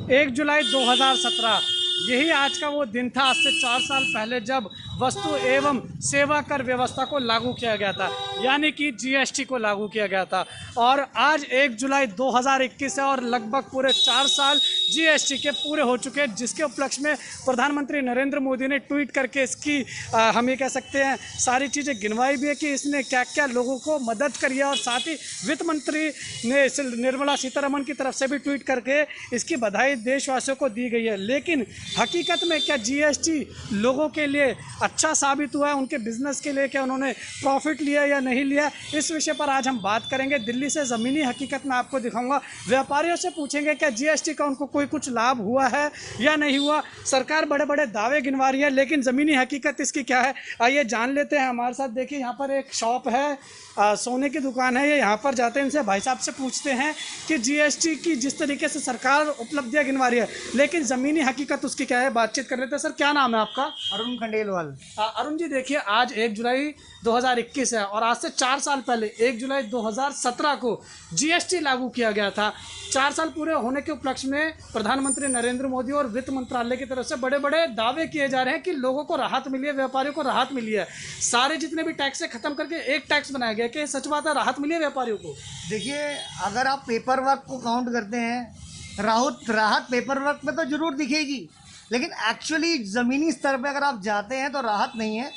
1 जुलाई 2017 यही आज का वो दिन था, आज से 4 साल पहले, जब वस्तु एवं सेवा कर व्यवस्था को लागू किया गया था, यानी कि जीएसटी को लागू किया गया था। और आज 1 जुलाई 2021 है और लगभग पूरे 4 साल जीएसटी के पूरे हो चुके हैं, जिसके उपलक्ष्य में प्रधानमंत्री नरेंद्र मोदी ने ट्वीट करके इसकी हम ये कह सकते हैं सारी चीज़ें गिनवाई भी है कि इसने क्या क्या लोगों को मदद करी है। और साथ ही वित्त मंत्री ने निर्मला सीतारमण की तरफ से भी ट्वीट करके इसकी बधाई देशवासियों को दी गई है। लेकिन हकीकत में क्या जीएसटी लोगों के लिए अच्छा साबित हुआ है, उनके बिजनेस के लिए क्या उन्होंने प्रॉफिट लिया या नहीं लिया, इस विषय पर आज हम बात करेंगे। दिल्ली से ज़मीनी हकीकत में आपको दिखाऊंगा। व्यापारियों से पूछेंगे क्या जीएसटी का उनको कोई कुछ लाभ हुआ है या नहीं हुआ। सरकार बड़े बड़े दावे गिनवा रही है, लेकिन ज़मीनी हकीकत इसकी क्या है, आइए जान लेते हैं। हमारे साथ देखिए यहाँ पर एक शॉप है, सोने की दुकान है, ये यहाँ पर जाते हैं, इनसे भाई साहब से पूछते हैं कि जीएसटी की जिस तरीके से सरकार उपलब्धियाँ गिनवा रही है, लेकिन ज़मीनी हकीकत उसकी क्या है, बातचीत कर लेते हैं। सर क्या नाम है आपका? अरुण खंडेलवाल। अरुण जी, देखिए आज 1 जुलाई 2021 है और आज से 4 साल पहले 1 जुलाई 2017 को जीएसटी लागू किया गया था। 4 साल पूरे होने के उपलक्ष्य में प्रधानमंत्री नरेंद्र मोदी और वित्त मंत्रालय की तरफ से बड़े बड़े दावे किए जा रहे हैं कि लोगों को राहत मिली है, व्यापारियों को राहत मिली है। सारे जितने भी टैक्स खत्म करके एक टैक्स बनाया गया, कि सच बात है, राहत मिली है व्यापारियों को? देखिए, अगर आप पेपर वर्क को काउंट करते हैं, राहत पेपर वर्क में तो जरूर दिखेगी, लेकिन एक्चुअली ज़मीनी स्तर पे अगर आप जाते हैं तो राहत नहीं है।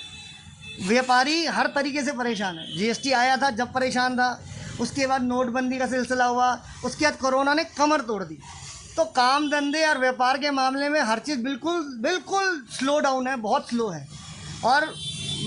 व्यापारी हर तरीके से परेशान है। जीएसटी आया था जब परेशान था, उसके बाद नोटबंदी का सिलसिला हुआ, उसके बाद कोरोना ने कमर तोड़ दी। तो काम धंधे और व्यापार के मामले में हर चीज़ बिल्कुल स्लो डाउन है, बहुत स्लो है। और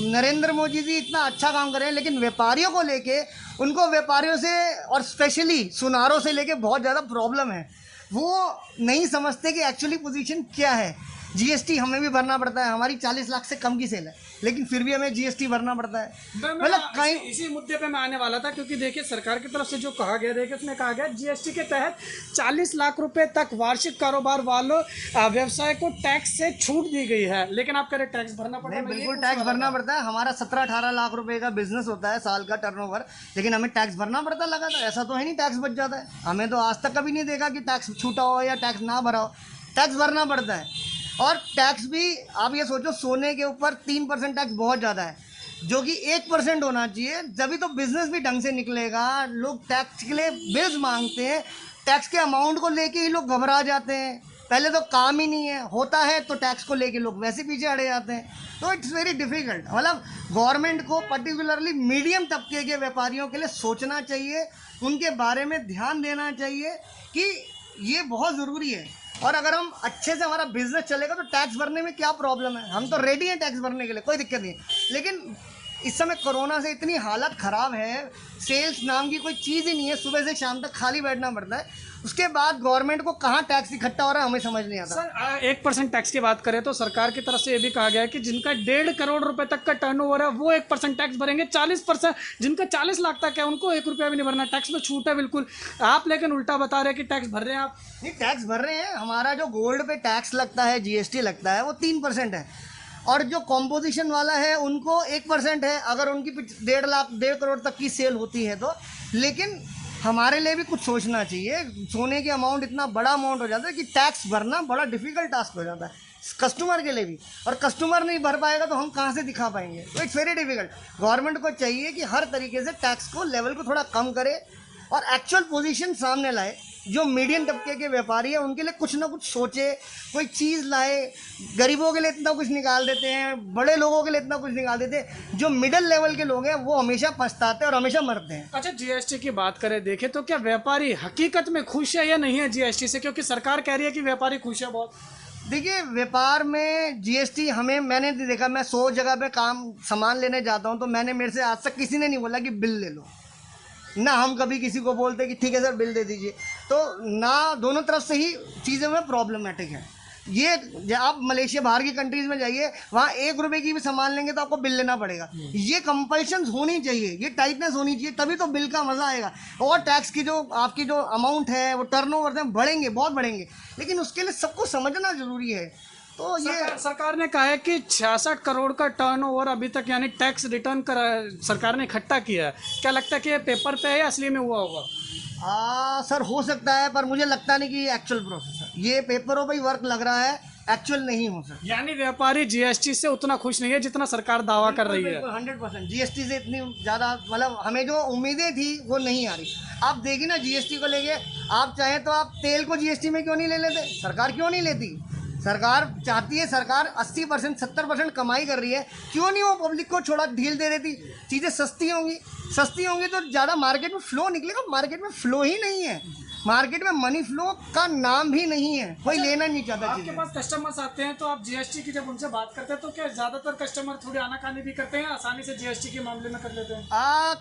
नरेंद्र मोदी जी इतना अच्छा काम कर रहे हैं, लेकिन व्यापारियों को लेके, उनको व्यापारियों से और स्पेशली सुनारों से लेके बहुत ज़्यादा प्रॉब्लम है। वो नहीं समझते कि एक्चुअली पोजीशन क्या है। जीएसटी हमें भी भरना पड़ता है, हमारी 40 लाख से कम की सेल है, लेकिन फिर भी हमें जीएसटी भरना पड़ता है। मतलब कहीं इसी मुद्दे पे मैं आने वाला था, क्योंकि देखिए सरकार की तरफ से जो कहा गया, देखिए उसमें कहा गया जीएसटी के तहत 40 लाख रुपए तक वार्षिक कारोबार वालों व्यवसाय को टैक्स से छूट दी गई है। लेकिन आप कह रहे टैक्स भरना पड़ता है? बिल्कुल टैक्स भरना पड़ता है। हमारा 17-18 लाख रुपए का बिजनेस होता है, साल का टर्नओवर, लेकिन हमें टैक्स भरना पड़ता है लगातार। ऐसा तो है नहीं टैक्स बच जाता है। हमें तो आज तक कभी नहीं देखा कि टैक्स छूटा हो या टैक्स ना भरा हो। टैक्स भरना पड़ता है। और टैक्स भी आप ये सोचो, सोने के ऊपर 3% टैक्स बहुत ज़्यादा है, जो कि 1% होना चाहिए, तभी तो बिजनेस भी ढंग से निकलेगा। लोग टैक्स के लिए बिल्स मांगते हैं, टैक्स के अमाउंट को लेके ही लोग घबरा जाते हैं। पहले तो काम ही नहीं है, होता है तो टैक्स को लेके लोग वैसे पीछे अड़े जाते हैं। तो इट्स वेरी डिफ़िकल्ट। मतलब गवर्नमेंट को पर्टिकुलरली मीडियम तबके के व्यापारियों के लिए सोचना चाहिए, उनके बारे में ध्यान देना चाहिए कि ये बहुत ज़रूरी है। और अगर हम अच्छे से हमारा बिजनेस चलेगा तो टैक्स भरने में क्या प्रॉब्लम है, हम तो रेडी हैं टैक्स भरने के लिए, कोई दिक्कत नहीं है। लेकिन इस समय कोरोना से इतनी हालत ख़राब है, सेल्स नाम की कोई चीज़ ही नहीं है, सुबह से शाम तक खाली बैठना पड़ता है। उसके बाद गवर्नमेंट को कहाँ टैक्स इकट्ठा हो रहा है हमें समझ नहीं आता। सर 1% टैक्स की बात करें तो सरकार की तरफ से ये भी कहा गया है कि जिनका 1.5 करोड़ रुपए तक का टर्नओवर है वो 1% टैक्स भरेंगे। 40% जिनका 40 लाख तक है उनको 1 रुपया भी नहीं भरना, टैक्स में छूट है बिल्कुल। आप लेकिन उल्टा बता रहे हैं कि टैक्स भर रहे हैं आप। नहीं, टैक्स भर रहे हैं। हमारा जो गोल्ड पे टैक्स लगता है, जीएसटी लगता है, वो 3% है। और जो कॉम्पोजिशन वाला है उनको 1% है, अगर उनकी 1.5 करोड़ तक की सेल होती है तो। लेकिन हमारे लिए भी कुछ सोचना चाहिए। सोने की अमाउंट इतना बड़ा अमाउंट हो जाता है कि टैक्स भरना बड़ा डिफिकल्ट टास्क हो जाता है कस्टमर के लिए भी, और कस्टमर नहीं भर पाएगा तो हम कहाँ से दिखा पाएंगे। तो इट्स वेरी डिफिकल्ट। गवर्नमेंट को चाहिए कि हर तरीके से टैक्स को लेवल को थोड़ा कम करे और एक्चुअल पोजीशन सामने लाए। जो मीडियम तबके के व्यापारी है उनके लिए कुछ ना कुछ सोचे, कोई चीज़ लाए। गरीबों के लिए इतना कुछ निकाल देते हैं, बड़े लोगों के लिए इतना कुछ निकाल देते हैं। जो मिडिल लेवल के लोग हैं वो हमेशा पछताते हैं और हमेशा मरते हैं। अच्छा, जीएसटी की बात करें देखें तो क्या व्यापारी हकीकत में खुश है या नहीं है जीएसटी से? क्योंकि सरकार कह रही है कि व्यापारी खुश है बहुत। देखिए, व्यापार में जीएसटी मैंने देखा, मैं 100 जगह पे सामान लेने जाता हूँ तो मैंने मेरे से आज तक किसी ने नहीं बोला कि बिल ले लो। ना हम कभी किसी को बोलते कि ठीक है सर बिल दे दीजिए। तो ना, दोनों तरफ से ही चीज़ें में प्रॉब्लमेटिक है। ये आप मलेशिया, बाहर की कंट्रीज़ में जाइए, वहाँ 1 रुपये की भी सामान लेंगे तो आपको बिल लेना पड़ेगा। ये कंपल्शन होनी चाहिए, ये टाइटनेस होनी चाहिए, तभी तो बिल का मज़ा आएगा। और टैक्स की जो आपकी जो अमाउंट है, वो टर्नओवर है, बढ़ेंगे, बहुत बढ़ेंगे, लेकिन उसके लिए सबको समझना ज़रूरी है। तो ये सरकार ने कहा है कि 66 करोड़ का टर्नओवर अभी तक यानी टैक्स रिटर्न कर सरकार ने इकट्ठा किया है। क्या लगता है कि ये पेपर पे है या असली में हुआ होगा? सर हो सकता है, पर मुझे लगता नहीं कि ये एक्चुअल प्रोसेस है। ये पेपरों पे ही वर्क लग रहा है, एक्चुअल नहीं हो सकता। यानी व्यापारी जीएसटी से उतना खुश नहीं है जितना सरकार दावा कर रही है। 100% जीएसटी से इतनी ज़्यादा, मतलब हमें जो उम्मीदें थी वो नहीं आ रही। आप देखिए ना, जीएसटी को लेके आप चाहें तो आप तेल को जीएसटी में क्यों नहीं ले लेते? सरकार क्यों नहीं लेती? सरकार चाहती है, सरकार 80% 70% कमाई कर रही है, क्यों नहीं वो पब्लिक को थोड़ा ढील दे देती? चीज़ें सस्ती होंगी तो ज़्यादा मार्केट में फ्लो निकलेगा। मार्केट में फ्लो ही नहीं है, मार्केट में मनी फ्लो का नाम भी नहीं है, कोई लेना नहीं चाहता। आपके पास कस्टमर्स आते हैं तो आप जीएसटी की जब उनसे बात करते हैं तो क्या ज्यादातर कस्टमर थोड़ी आनाकानी भी करते हैं, आसानी से जीएसटी के मामले में कर लेते हैं?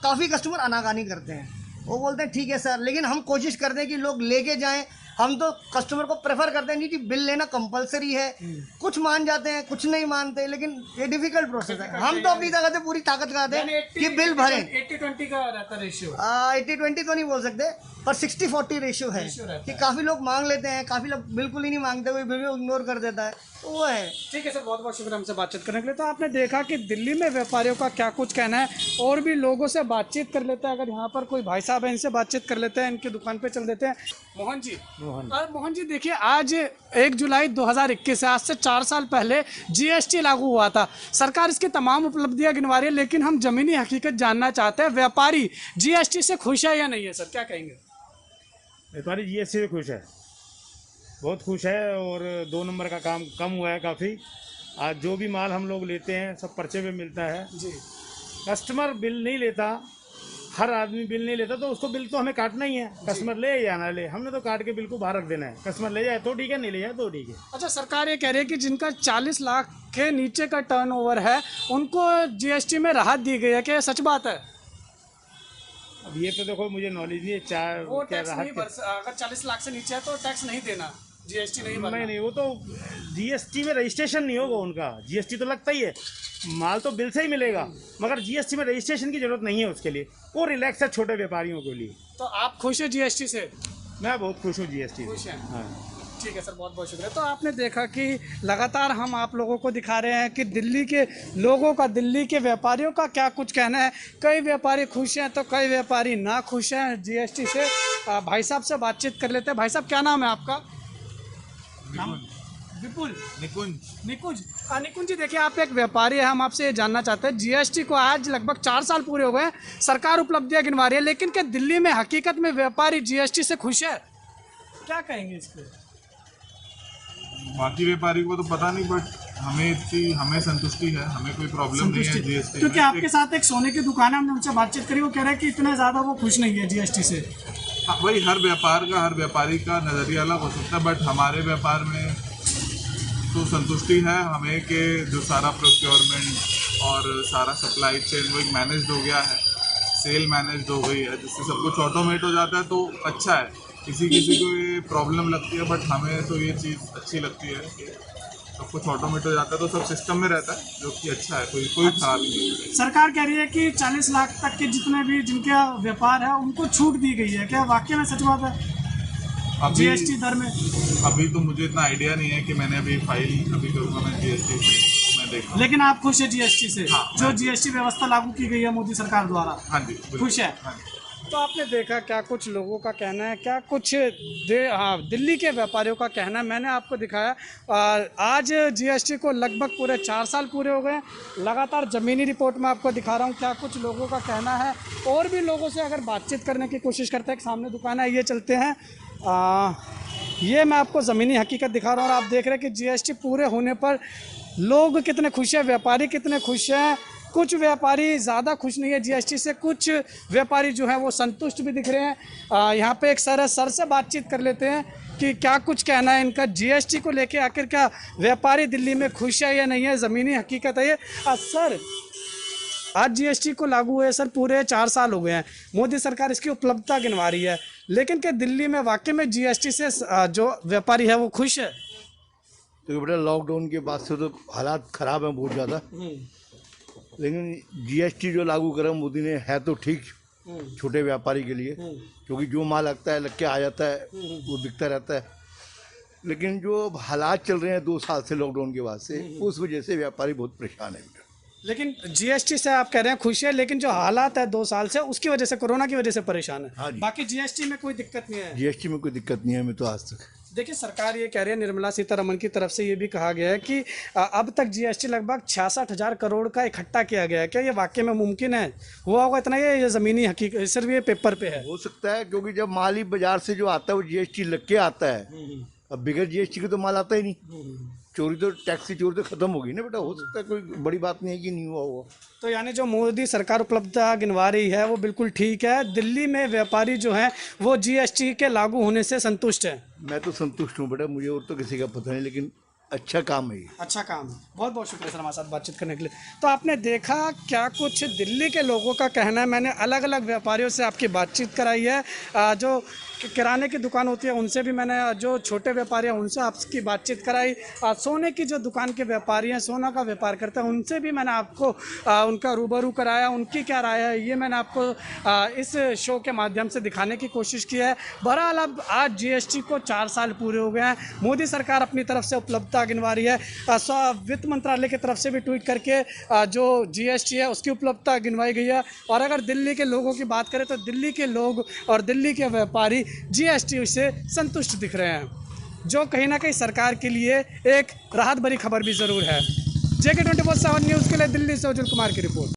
काफ़ी कस्टमर आनाकानी करते हैं, वो बोलते हैं ठीक है सर, लेकिन हम कोशिश करते हैं कि लोग लेके जाएं। हम तो कस्टमर को प्रेफर करते हैं नहीं कि बिल लेना कंपलसरी है। कुछ मान जाते हैं, कुछ नहीं मानते, लेकिन ये डिफिकल्ट प्रोसेस है। हम तो अपनी ताकत से पूरी ताकत लगाते हैं कि बिल भरें। 80-20 का रहता है रेशियो। 80-20 तो नहीं बोल सकते, पर 60-40 रेशियो है कि काफ़ी लोग मांग लेते हैं, काफ़ी लोग बिल्कुल ही नहीं मांगते, कोई बिल्कुल इग्नोर कर देता है, तो वो है। ठीक है सर, बहुत बहुत शुक्रिया हमसे बातचीत करने के लिए। तो आपने देखा कि दिल्ली में व्यापारियों का क्या कुछ कहना है, और भी लोगों से बातचीत कर लेते हैं। अगर यहाँ पर कोई भाई साहब है, इनसे बातचीत कर लेते हैं, इनकी दुकान पे चल देते हैं। मोहन जी देखिए, आज 1 जुलाई 2021 है, आज से 4 साल पहले जीएसटी लागू हुआ था। सरकार इसकी तमाम उपलब्धियां गिनवा रही है, लेकिन हम जमीनी हकीकत जानना चाहते हैं, व्यापारी जीएसटी से खुश है या नहीं है? सर क्या कहेंगे? व्यापारी जीएसटी से खुश है, बहुत खुश है, और 2 नंबर का काम कम हुआ है काफ़ी। आज जो भी माल हम लोग लेते हैं सब पर्चे पे मिलता है जी। कस्टमर बिल नहीं लेता, हर आदमी बिल नहीं लेता, तो उसको बिल तो हमें काटना ही है। कस्टमर ले या ना ले, हमने तो काट के बिल को बाहर रख देना है। कस्टमर ले जाए तो ठीक है, नहीं ले जाए तो ठीक है। अच्छा, सरकार ये कह रही है कि जिनका 40 लाख के नीचे का टर्नओवर है उनको जीएसटी में राहत दी गई है, क्या ये सच बात है? अब ये तो देखो मुझे नॉलेज नहीं है, वो क्या टैक्स नहीं भर, अगर 40 लाख से नीचे है तो टैक्स नहीं देना, जीएसटी नहीं भरना। नहीं, वो तो जीएसटी में रजिस्ट्रेशन नहीं होगा उनका। जीएसटी तो लगता ही है, माल तो बिल से ही मिलेगा, मगर जीएसटी में रजिस्ट्रेशन की जरूरत नहीं है उसके लिए। वो रिलैक्स है छोटे व्यापारियों के लिए। तो आप खुश हैं जीएसटी से? मैं बहुत खुश हूँ जीएसटी खुश से। हैं? हाँ, ठीक है सर, बहुत बहुत शुक्रिया। तो आपने देखा कि लगातार हम आप लोगों को दिखा रहे हैं कि दिल्ली के लोगों का, दिल्ली के व्यापारियों का क्या कुछ कहना है। कई व्यापारी खुश हैं तो कई व्यापारी ना खुश हैं जीएसटी से। भाई साहब से बातचीत कर लेते हैं। भाई साहब, क्या नाम है आपका? विपुल? निकुंज जी, देखिए आप एक व्यापारी है, हम आपसे ये जानना चाहते हैं, जीएसटी को आज लगभग 4 साल पूरे हो गए हैं, सरकार उपलब्धियां गिनवा रही है, लेकिन क्या दिल्ली में हकीकत में व्यापारी जीएसटी से खुश है? क्या कहेंगे इस पे? बाकी व्यापारी को तो पता नहीं, बट हमें संतुष्टि है, हमें कोई प्रॉब्लम नहीं है जीएसटी। क्योंकि आपके साथ एक सोने की दुकान है, हमने उनसे बातचीत करी, वो कह रहे हैं कि इतना ज़्यादा वो खुश नहीं है जीएसटी से। वही हर व्यापारी का नज़रिया अलग हो सकता है, बट हमारे व्यापार में तो संतुष्टि है हमें कि जो सारा प्रोक्योरमेंट और सारा सप्लाई चेन वो एक मैनेज्ड हो गया है, सेल मैनेज्ड हो गई है, जिससे सब कुछ ऑटोमेट हो जाता है, तो अच्छा है। किसी को ये प्रॉब्लम लगती है, बट हमें तो ये चीज़ अच्छी लगती है कि सब कुछ ऑटोमेट हो जाता है, तो सब सिस्टम में रहता है, जो कि अच्छा है, कोई खराबी नहीं है। सरकार कह रही है कि 40 लाख तक के जितने भी जिनका व्यापार है उनको छूट दी गई है, क्या वाकई में सच बात है जीएसटी दर में? अभी तो मुझे इतना आइडिया नहीं है कि मैंने अभी फाइल अभी करूँगा मैं जीएसटी में देखा। लेकिन आप खुश है जीएसटी से? हाँ, जो जीएसटी व्यवस्था लागू की गई है मोदी सरकार द्वारा? हाँ जी, बिल्कुल। खुश है? हाँ जी। तो आपने देखा क्या कुछ लोगों का कहना है, क्या कुछ दिल्ली के व्यापारियों का कहना है। मैंने आपको दिखाया, आज जीएसटी को लगभग पूरे 4 साल पूरे हो गए। लगातार ज़मीनी रिपोर्ट में आपको दिखा रहा हूँ क्या कुछ लोगों का कहना है, और भी लोगों से अगर बातचीत करने की कोशिश करते हैं। सामने दुकान है, ये चलते हैं। ये मैं आपको ज़मीनी हकीकत दिखा रहा हूँ, और आप देख रहे हैं कि जीएसटी पूरे होने पर लोग कितने खुश हैं, व्यापारी कितने खुश हैं। कुछ व्यापारी ज़्यादा खुश नहीं है जीएसटी से, कुछ व्यापारी जो है वो संतुष्ट भी दिख रहे हैं। यहाँ पे एक सर है, सर से बातचीत कर लेते हैं कि क्या कुछ कहना है इनका जीएसटी को लेके। आखिर क्या व्यापारी दिल्ली में खुश है या नहीं है, ज़मीनी हकीकत है ये। सर, आज जीएसटी को लागू हुए सर पूरे 4 साल हो गए हैं, मोदी सरकार इसकी उपलब्धता गिनवा रही है, लेकिन क्या दिल्ली में वाकई में जीएसटी से जो व्यापारी है वो खुश है? तो बेटा लॉकडाउन के बाद से तो हालात ख़राब हैं बहुत ज़्यादा, लेकिन जीएसटी जो लागू करा मोदी ने है तो ठीक छोटे व्यापारी के लिए, क्योंकि जो माल लगता है लग के आ जाता है वो बिकता रहता है। लेकिन जो हालात चल रहे हैं 2 साल से लॉकडाउन के बाद से, उस वजह से व्यापारी बहुत परेशान है। लेकिन जीएसटी से आप कह रहे हैं खुश है, लेकिन जो हालात है 2 साल से उसकी वजह से, कोरोना की वजह से परेशान हाँ है। जी। बाकी जीएसटी में कोई दिक्कत नहीं है। जीएसटी में कोई दिक्कत नहीं है हमें तो आज तक। देखिए सरकार ये कह रही है, निर्मला सीतारमण की तरफ से ये भी कहा गया है कि अब तक जीएसटी लगभग 66,000 करोड़ का इकट्ठा किया गया है। क्या ये वाकई में मुमकिन है? हुआ होगा इतना? ये ज़मीनी हकीकत सिर्फ ये पेपर पे है? हो सकता है, क्योंकि जब माल ही बाजार से जो आता है वो जीएसटी लग के आता है। अब बगैर जीएसटी के तो माल आता ही नहीं। चोरी तो, टैक्स की चोरी तो खत्म होगी ना बेटा। हो सकता है, कोई बड़ी बात नहीं है कि नहीं हुआ होगा। तो यानी जो मोदी सरकार उपलब्धता गिनवा रही है वो बिल्कुल ठीक है। दिल्ली में व्यापारी जो हैं वो जीएसटी के लागू होने से संतुष्ट हैं। मैं तो संतुष्ट हूँ बेटा, मुझे और तो किसी का पता नहीं, लेकिन अच्छा काम है ये। अच्छा काम है। बहुत बहुत शुक्रिया सर हमारे साथ बातचीत करने के लिए। तो आपने देखा क्या कुछ दिल्ली के लोगों का कहना है। मैंने अलग अलग व्यापारियों से आपकी बातचीत कराई है। जो किराने की दुकान होती है उनसे भी मैंने, जो छोटे व्यापारी हैं उनसे आपकी बातचीत कराई। सोने की जो दुकान के व्यापारी हैं, सोना का व्यापार करते हैं, उनसे भी मैंने आपको उनका रूबरू कराया। उनकी क्या राय है ये मैंने आपको इस शो के माध्यम से दिखाने की कोशिश की है। बहरहाल अब आज जीएसटी को 4 साल पूरे हो गए हैं। मोदी सरकार अपनी तरफ से उपलब्धता गिनवा रही है। वित्त मंत्रालय की तरफ से भी ट्वीट करके जो जीएसटी है उसकी उपलब्धता गिनवाई गई है। और अगर दिल्ली के लोगों की बात करें तो दिल्ली के लोग और दिल्ली के व्यापारी जीएसटी से संतुष्ट दिख रहे हैं, जो कहीं ना कहीं सरकार के लिए एक राहत भरी खबर भी ज़रूर है। JK 24/7 न्यूज़ के लिए दिल्ली से उज्जवल कुमार की रिपोर्ट।